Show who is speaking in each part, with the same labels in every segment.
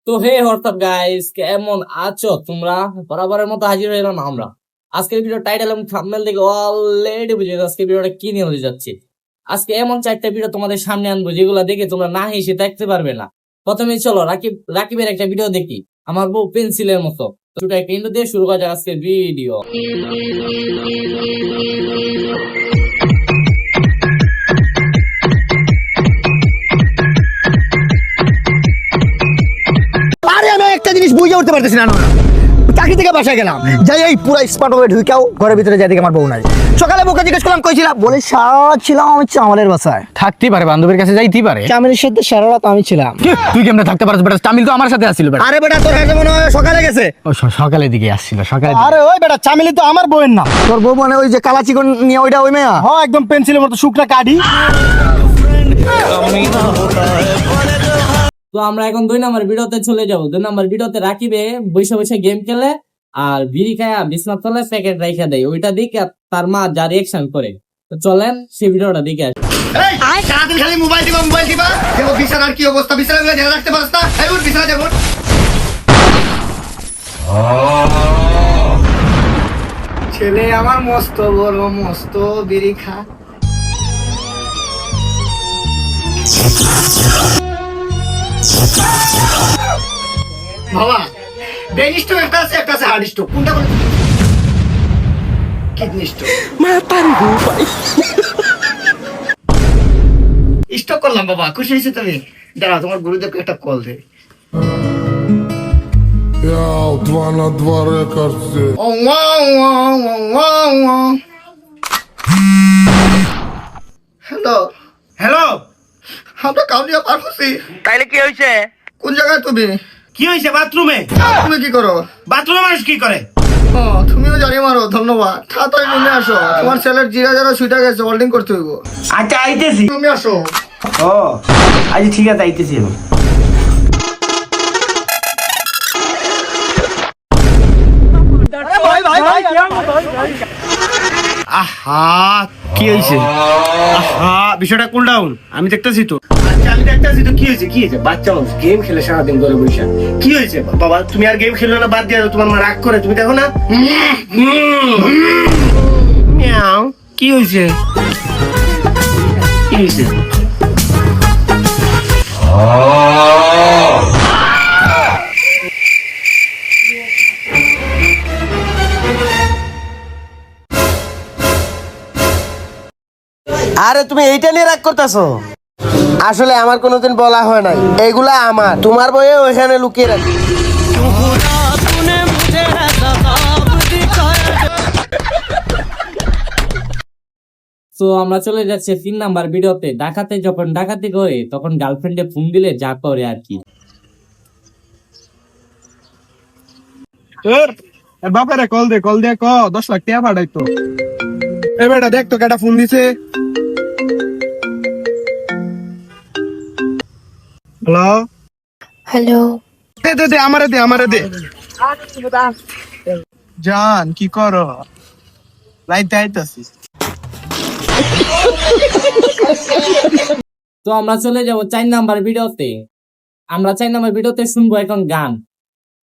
Speaker 1: তো হে WhatsApp guys, কেমন আছো তোমরা? বরাবরের মতো হাজির হয়ে গেলাম আমরা। আজকের ভিডিও টাইটেল এবং থাম্বনেল দেখে অলরেডি বুঝে গেছো আজকে ভিডিওটা কি নিয়ে হতে যাচ্ছে। আজকে এমন চারটা ভিডিও তোমাদের সামনে আনবো যেগুলো দেখে তোমরা না হেসে দেখতে পারবে না। প্রথমে চলো রাকিবের একটা ভিডিও দেখি, আমার বউ পেন্সিলের মতো। ছোট একটা ইন্ট্রো দিয়ে শুরু করা যাক আজকের ভিডিও।
Speaker 2: আরে আমি একটা জিনিস বুঝে উঠতে পারতেছি না, চাকরি থেকে বাসায় গেলাম, যাই এই পুরো স্মার্ট হয়ে ঢুকেও ঘরের ভিতরে যাই দেখি আমার বউ নাই। সকালে বউকে জিজ্ঞেস করলাম কইছিলাম, বলে সারা ছিলাম আমি চামেলের বাসায়।
Speaker 3: থাকতেই পারে, বান্ধবীর কাছে যাইতেই পারে।
Speaker 2: চামেলের সাথে সারা রাত আমি ছিলাম।
Speaker 3: তুই কেমনে থাকতে পারছ বেটা? চামিল তো আমার সাথে আসছিল বেটা।
Speaker 2: আরে বেটা তোর কাছে মনে হয় সকালে গেছে।
Speaker 3: ও সকালের দিকে আসছিল, সকালে।
Speaker 2: আরে ওই বেটা চামেলি তো আমার বউয়ের না। তোর বউ মানে ওই যে কালা চিকন নিয়ে ওইটা ওই মেয়া? হ্যাঁ একদম পেন্সিলের মতো শুকনা কাঠি।
Speaker 1: তো আমরা এখন 2 নম্বর ভিডিওতে চলে যাবো। 2 নম্বর ভিডিওতে রাকিবে বসে বসে গেম খেলে আর বিড়ি খায়া বিছনার তলে প্যাকেট রাইখা দেয়, ওইটা দেখে তার মা যা রিয়েকশন করে। তো চলেন সেই ভিডিওটা দেখে আসি।
Speaker 2: এই সারাদিন খালি মোবাইল দিবা দেখো বিছানার কি অবস্থা, বিছানাগুলো ধ্যান রাখতে পারছ না? এই উঠ বিছানা যাবো। ছেলে আমার মস্ত বড় মস্ত বিড়ি খা। বাবা ব্রেন স্ট্রোক একটা আছে, একটা আছে হার্ট স্ট্রোক। কোনটা বলে? Kidney stroke. স্টক করলাম বাবা, খুশি হয়েছে তুমি? দাঁড়াও তোমার গুরুদেবকে একটা কল দে।
Speaker 4: Я 2 на 2 рекордсе.
Speaker 2: হ্যালো
Speaker 5: হ্যালো,
Speaker 2: আমরা কাউনিয়া পার করছি।
Speaker 5: তাইলে কি হয়েছে?
Speaker 2: কোন জায়গায় তুমি?
Speaker 5: কি হয়েছে? বাথরুমে।
Speaker 2: তুমি কি করো?
Speaker 5: বাথরুমে মানুষ কি করে?
Speaker 2: ও তুমিও জানি মারো, ধন্যবাদ। তাড়াতাড়ি রুমে আসো, তোমার ছেলের জিরা যারা ছুটে গেছে, হোল্ডিং করতে হইব।
Speaker 5: আচ্ছা আইতেছি।
Speaker 2: রুমে আসো।
Speaker 5: ও আচ্ছা ঠিক আছে, আইতেছি আমি। আহা কি হয়েছে? আহা বিষয়টা কুল ডাউন, আমি দেখতেছি তো। আচ্ছা আমি দেখতেছি তো, কি হয়েছে? কি হয়েছে? বাচ্চা মানুষ গেম খেলে সারাদিন ধরে বসে। কি হয়েছে বাবা? তুমি আর গেম খেলো না, বাদ দিয়ে দাও। তোমার মা রাগ করে, তুমি দেখো না। মিয়াও, কি হয়েছে? কি হয়েছে?
Speaker 6: আরে তুমি এইটা নিয়ে রাগ করতেছো? আসলে আমার কোনোদিন বলা হয় নাই, এগুলা আমার। তোমার বইয়ে ওইখানে লুকিয়ে রাখি।
Speaker 1: তো আমরা চলে যাচ্ছি 3 নাম্বার ভিডিওতে। ডাকাতে যখন ডাকাতি করে তখন গার্লফ্রেন্ডে ফোন দিলে যা করে আর কি।
Speaker 7: বাপেরে কল দে 10 লাখ টাকা পাঠাইতো। এ বেটা দেখ তো কেটা ফোন দিছে। হ্যালো
Speaker 8: হ্যালো,
Speaker 7: দে আমারে দে। জান কি করো? লাইট আইতাছি।
Speaker 1: তো আমরা চলে যাব 4 নাম্বার ভিডিওতে। আমরা 4 নাম্বার ভিডিওতে শুনবো এখন গান।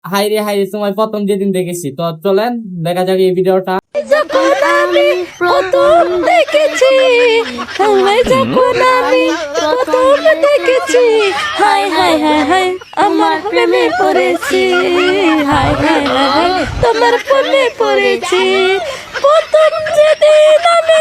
Speaker 1: হাইরে হাইরে তোমায় প্রথম যেদিন দেখেছি। তো চলেন দেখা যাক এই ভিডিওটা।
Speaker 8: যখন আমি প্রথম দেখেছি, যখন আমি প্রথম দেখেছি, হাই হাই হাই হাই আমার প্রেমে পড়েছি, হাই হাই হাই হাই তোমার প্রেমে পড়েছি। প্রথম যেদিন আমি